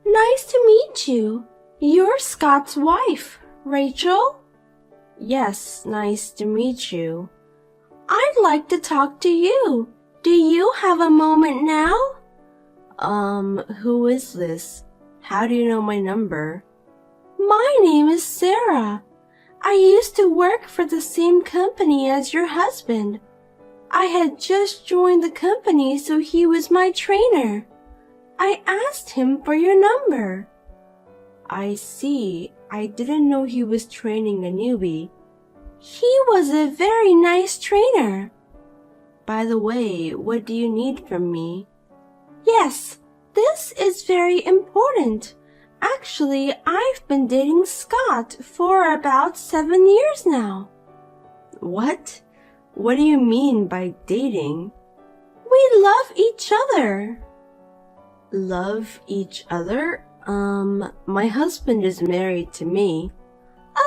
Nice to meet you. You're Scott's wife, Rachel? Yes, nice to meet you. I'd like to talk to you. Do you have a moment now? Who is this? How do you know my number? My name is Sarah. I used to work for the same company as your husband. I had just joined the company, so he was my trainer. I asked him for your number. I see. I didn't know he was training a newbie. He was a very nice trainer. By the way, what do you need from me? Yes, this is very important. Actually, I've been dating Scott for about 7 years now. What? What do you mean by dating? We love each other. Love each other? My husband is married to me.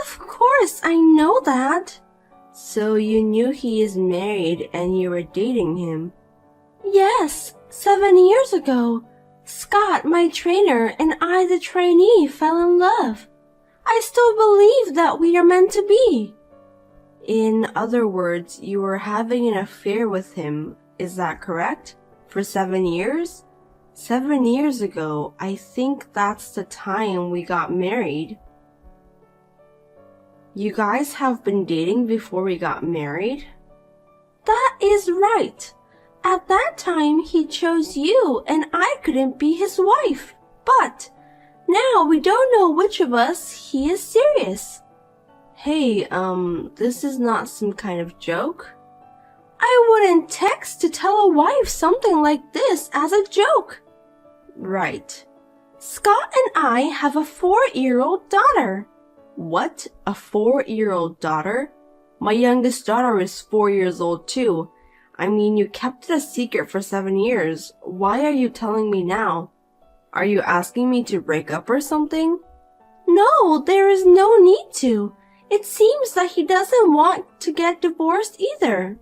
Of course, I know that. So you knew he is married and you were dating him? Yes, 7 years ago. Scott, my trainer, and I, the trainee, fell in love. I still believe that we are meant to be. In other words, you were having an affair with him, is that correct? For 7 years? 7 years ago, I think that's the time we got married. You guys have been dating before we got married? That is right. At that time, he chose you and I couldn't be his wife. But now we don't know which of us he is serious. Hey, this is not some kind of joke. I wouldn't text to tell a wife something like this as a joke. Right. Scott and I have a 4-year-old daughter. What? A 4-year-old daughter? My youngest daughter is 4 years old too. I mean, you kept it a secret for 7 years. Why are you telling me now? Are you asking me to break up or something? No, there is no need to. It seems that he doesn't want to get divorced either.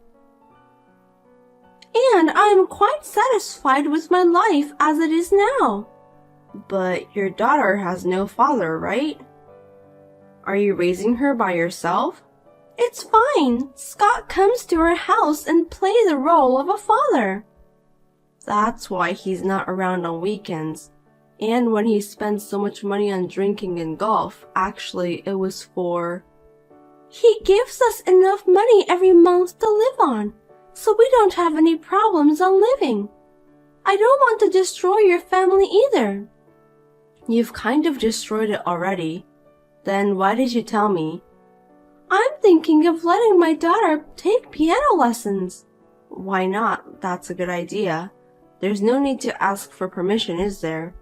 And I am quite satisfied with my life as it is now. But your daughter has no father, right? Are you raising her by yourself? It's fine. Scott comes to our house and plays the role of a father. That's why he's not around on weekends. And when he spends so much money on drinking and golf, actually it was for... He gives us enough money every month to live on, so we don't have any problems on living. I don't want to destroy your family either. You've kind of destroyed it already. Then why did you tell me? I'm thinking of letting my daughter take piano lessons. Why not? That's a good idea. There's no need to ask for permission, is there?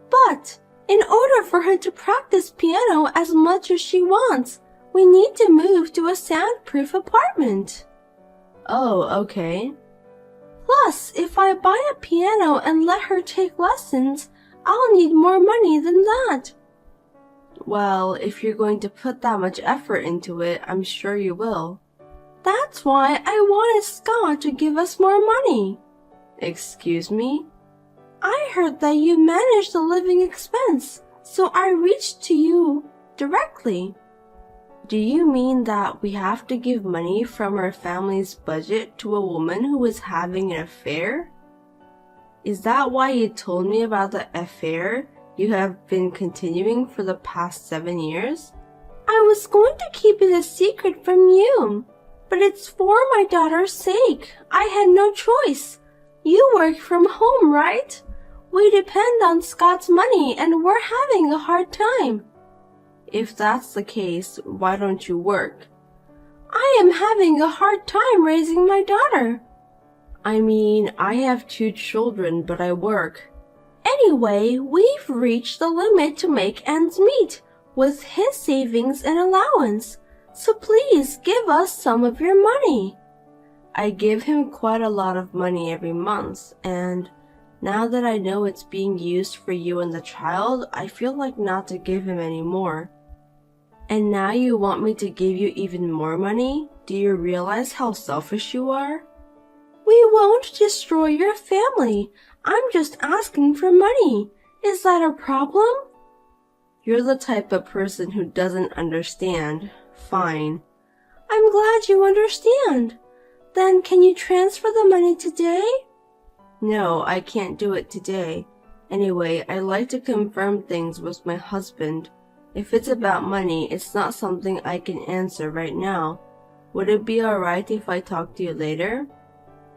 But in order for her to practice piano as much as she wants, we need to move to a soundproof apartment. Oh, okay. Plus, if I buy a piano and let her take lessons, I'll need more money than that. Well, if you're going to put that much effort into it, I'm sure you will. That's why I wanted Scott to give us more money. Excuse me? I heard that you manage the living expense, so I reached to you directly. Do you mean that we have to give money from our family's budget to a woman who is having an affair? Is that why you told me about the affair you have been continuing for the past 7 years? I was going to keep it a secret from you, but it's for my daughter's sake. I had no choice. You work from home, right? We depend on Scott's money and we're having a hard time. If that's the case, why don't you work? I am having a hard time raising my daughter. I mean, I have 2 children, but I work. Anyway, we've reached the limit to make ends meet with his savings and allowance, so please give us some of your money. I give him quite a lot of money every month, and now that I know it's being used for you and the child, I feel like not to give him any more. And now you want me to give you even more money? Do you realize how selfish you are? We won't destroy your family. I'm just asking for money. Is that a problem? You're the type of person who doesn't understand. Fine. I'm glad you understand. Then can you transfer the money today? No, I can't do it today. Anyway, I'd like to confirm things with my husband. If it's about money, it's not something I can answer right now. Would it be alright if I talk to you later?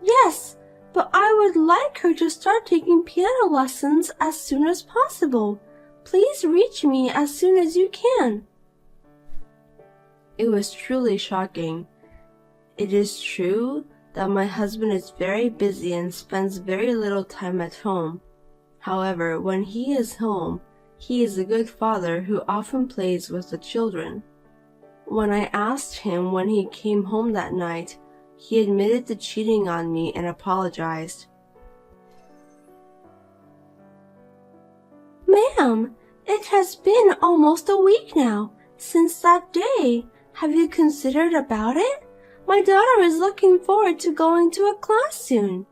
Yes, but I would like her to start taking piano lessons as soon as possible. Please reach me as soon as you can. It was truly shocking. It is true that my husband is very busy and spends very little time at home. However, when he is home, he is a good father who often plays with the children. When I asked him when he came home that night, he admitted to cheating on me and apologized. Ma'am, it has been almost a week now since that day. Have you considered about it? My daughter is looking forward to going to a class soon.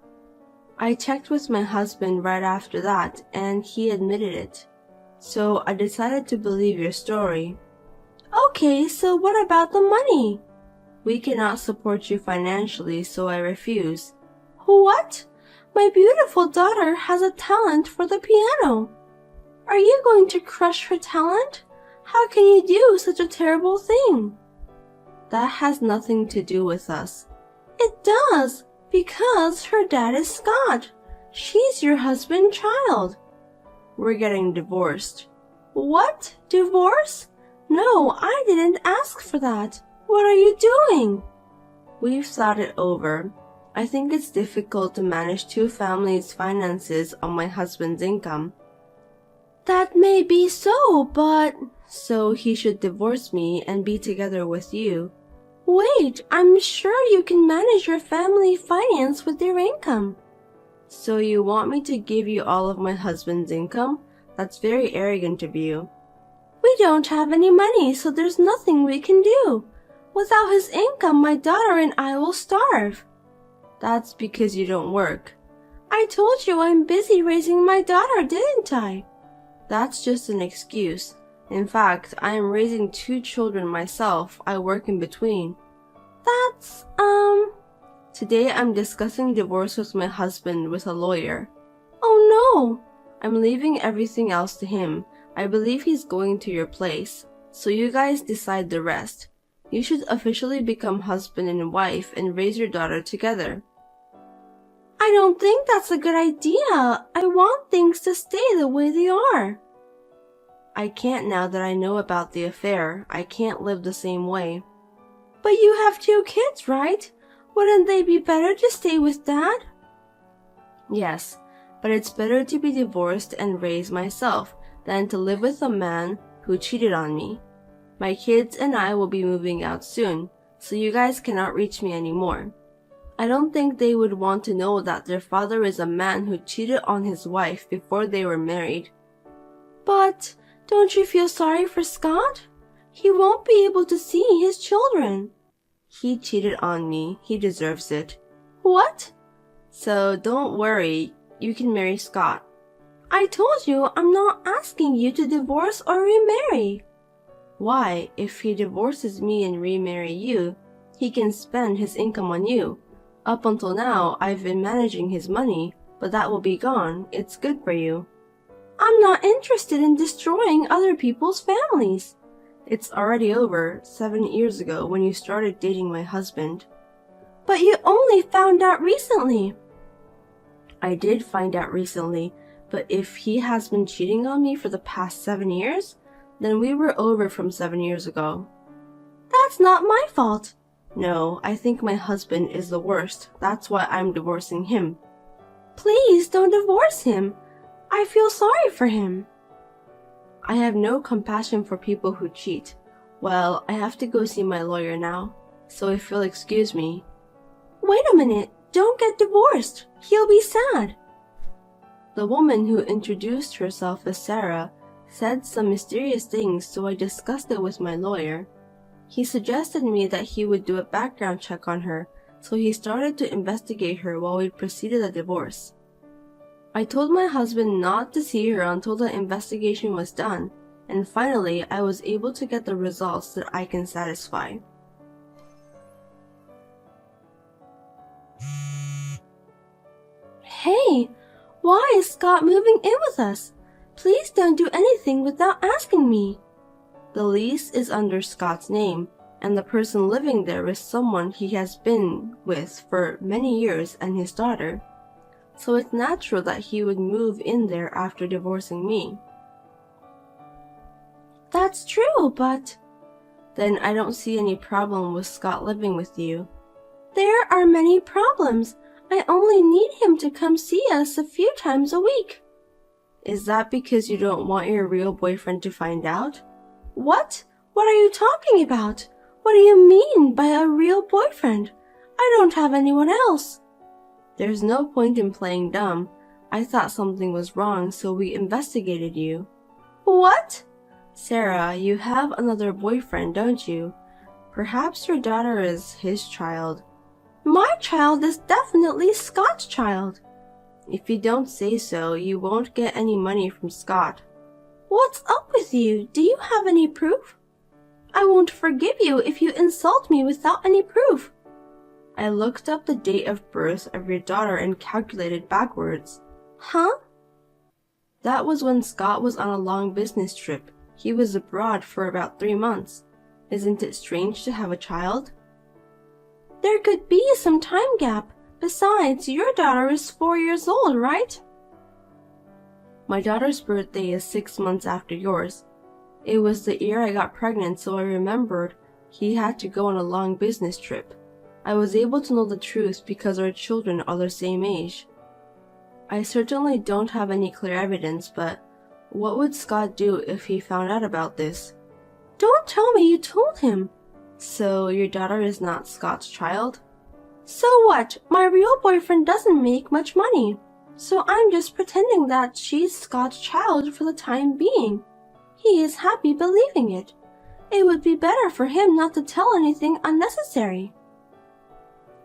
I checked with my husband right after that, and he admitted it. So I decided to believe your story. Okay, so what about the money? We cannot support you financially, so I refuse. What? My beautiful daughter has a talent for the piano. Are you going to crush her talent? How can you do such a terrible thing? That has nothing to do with us. It does, because her dad is Scott. She's your husband's child. We're getting divorced. What? Divorce? No, I didn't ask for that. What are you doing? We've thought it over. I think it's difficult to manage two families' finances on my husband's income. That may be so, but... So he should divorce me and be together with you. Wait, I'm sure you can manage your family finance with your income. So you want me to give you all of my husband's income? That's very arrogant of you. We don't have any money, so there's nothing we can do. Without his income, my daughter and I will starve. That's because you don't work. I told you I'm busy raising my daughter, didn't I? That's just an excuse. In fact, I am raising 2 children myself. I work in between. That's, Today I'm discussing divorce with my husband with a lawyer. Oh no! I'm leaving everything else to him. I believe he's going to your place. So you guys decide the rest. You should officially become husband and wife and raise your daughter together. I don't think that's a good idea. I want things to stay the way they are. I can't now that I know about the affair. I can't live the same way. But you have 2 kids, right? Wouldn't they be better to stay with Dad? Yes, but it's better to be divorced and raise myself than to live with a man who cheated on me. My kids and I will be moving out soon, so you guys cannot reach me anymore. I don't think they would want to know that their father is a man who cheated on his wife before they were married. But don't you feel sorry for Scott? He won't be able to see his children. He cheated on me. He deserves it. What? So don't worry. You can marry Scott. I told you I'm not asking you to divorce or remarry. Why? If he divorces me and remarry you, he can spend his income on you. Up until now, I've been managing his money, but that will be gone. It's good for you. I'm not interested in destroying other people's families. It's already over 7 years ago when you started dating my husband. But you only found out recently. I did find out recently, but if he has been cheating on me for the past 7 years, then we were over from 7 years ago. That's not my fault. No, I think my husband is the worst. That's why I'm divorcing him. Please don't divorce him. I feel sorry for him. I have no compassion for people who cheat. Well, I have to go see my lawyer now, so if you'll excuse me. Wait a minute, don't get divorced. He'll be sad. The woman who introduced herself as Sarah said some mysterious things, so I discussed it with my lawyer. He suggested me that he would do a background check on her, so he started to investigate her while we proceeded a divorce. I told my husband not to see her until the investigation was done, and finally I was able to get the results that I can satisfy. Hey, why is Scott moving in with us? Please don't do anything without asking me. The lease is under Scott's name, and the person living there is someone he has been with for many years and his daughter. So it's natural that he would move in there after divorcing me. That's true, but... Then I don't see any problem with Scott living with you. There are many problems. I only need him to come see us a few times a week. Is that because you don't want your real boyfriend to find out? What? What are you talking about? What do you mean by a real boyfriend? I don't have anyone else. There's no point in playing dumb. I thought something was wrong, so we investigated you. What? Sarah, you have another boyfriend, don't you? Perhaps your daughter is his child. My child is definitely Scott's child. If you don't say so, you won't get any money from Scott. What's up with you? Do you have any proof? I won't forgive you if you insult me without any proof. I looked up the date of birth of your daughter and calculated backwards. Huh? That was when Scott was on a long business trip. He was abroad for about 3 months. Isn't it strange to have a child? There could be some time gap. Besides, your daughter is 4 years old, right? My daughter's birthday is 6 months after yours. It was the year I got pregnant, so I remembered he had to go on a long business trip. I was able to know the truth because our children are the same age. I certainly don't have any clear evidence, but what would Scott do if he found out about this? Don't tell me you told him. So your daughter is not Scott's child? So what? My real boyfriend doesn't make much money. So I'm just pretending that she's Scott's child for the time being. He is happy believing it. It would be better for him not to tell anything unnecessary.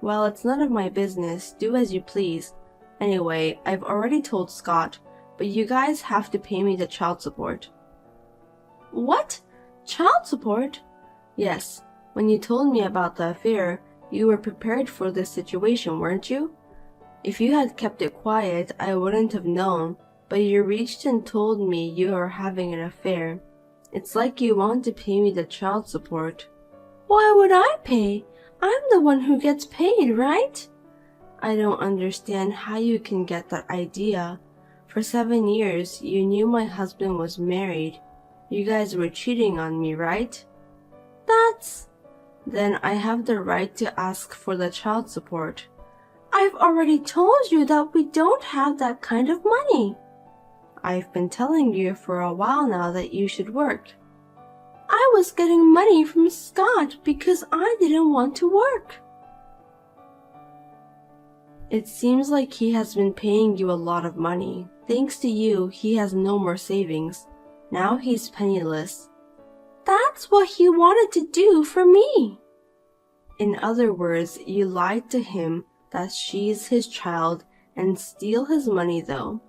Well, it's none of my business. Do as you please. Anyway, I've already told Scott, but you guys have to pay me the child support. What? Child support? Yes. When you told me about the affair, you were prepared for this situation, weren't you? If you had kept it quiet, I wouldn't have known, but you reached and told me you are having an affair. It's like you want to pay me the child support. Why would I pay? I'm the one who gets paid, right? I don't understand how you can get that idea. For 7 years, you knew my husband was married. You guys were cheating on me, right? Then I have the right to ask for the child support. I've already told you that we don't have that kind of money. I've been telling you for a while now that you should work. I was getting money from Scott because I didn't want to work. It seems like he has been paying you a lot of money. Thanks to you, he has no more savings. Now he's penniless. That's what he wanted to do for me. In other words, you lied to him that she's his child and steal his money though.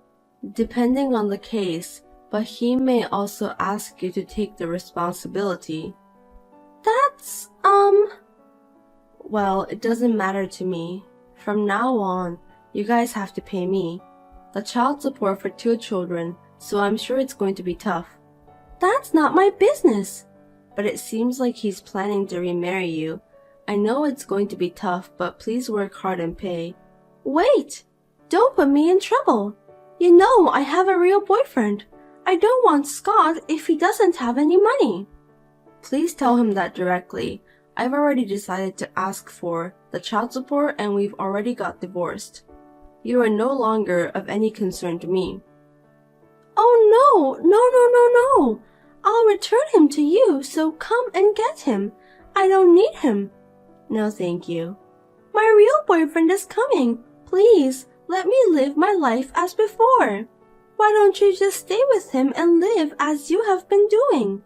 Depending on the case, but he may also ask you to take the responsibility. Well, it doesn't matter to me. From now on, you guys have to pay me. The child support for 2 children, so I'm sure it's going to be tough. That's not my business. But it seems like he's planning to remarry you. I know it's going to be tough, but please work hard and pay. Wait! Don't put me in trouble. You know I have a real boyfriend. I don't want Scott if he doesn't have any money. Please tell him that directly. I've already decided to ask for the child support and we've already got divorced. You are no longer of any concern to me. Oh no. I'll return him to you, so come and get him. I don't need him. No, thank you. My real boyfriend is coming. Please, let me live my life as before. Why don't you just stay with him and live as you have been doing?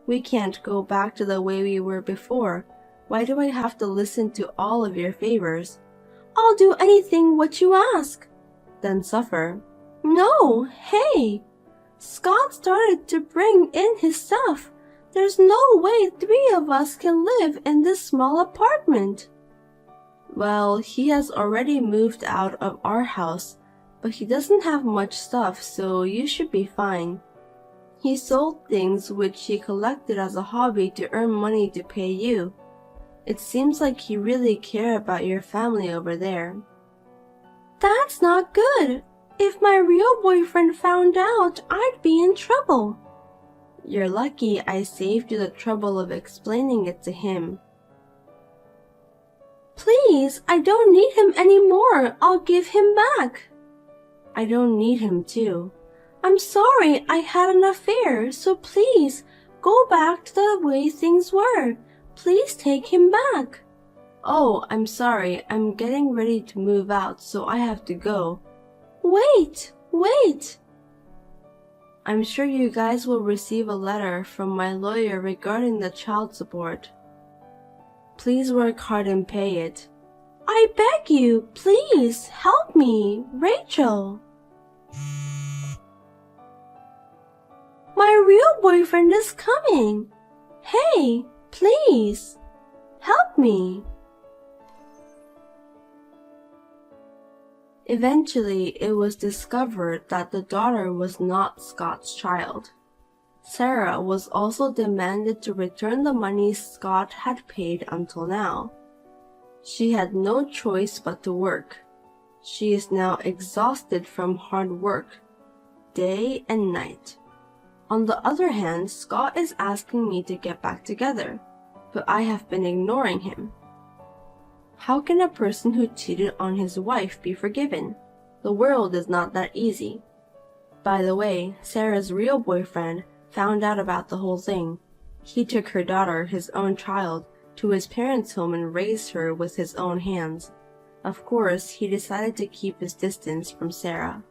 We can't go back to the way we were before. Why do I have to listen to all of your favors? I'll do anything what you ask. Then suffer. No, hey! Scott started to bring in his stuff. There's no way 3 of us can live in this small apartment. Well, he has already moved out of our house, but he doesn't have much stuff, so you should be fine. He sold things which he collected as a hobby to earn money to pay you. It seems like he really cared about your family over there. That's not good. If my real boyfriend found out, I'd be in trouble. You're lucky I saved you the trouble of explaining it to him. Please, I don't need him anymore. I'll give him back. I don't need him too. I'm sorry I had an affair, so please, go back to the way things were. Please take him back. Oh, I'm sorry. I'm getting ready to move out, so I have to go. Wait! I'm sure you guys will receive a letter from my lawyer regarding the child support. Please work hard and pay it. I beg you, please, help me, Rachel. My real boyfriend is coming. Hey, please, help me. Eventually, it was discovered that the daughter was not Scott's child. Sarah was also demanded to return the money Scott had paid until now. She had no choice but to work. She is now exhausted from hard work, day and night. On the other hand, Scott is asking me to get back together, but I have been ignoring him. How can a person who cheated on his wife be forgiven? The world is not that easy. By the way, Sarah's real boyfriend found out about the whole thing. He took her daughter, his own child, to his parents' home and raised her with his own hands. Of course, he decided to keep his distance from Sarah.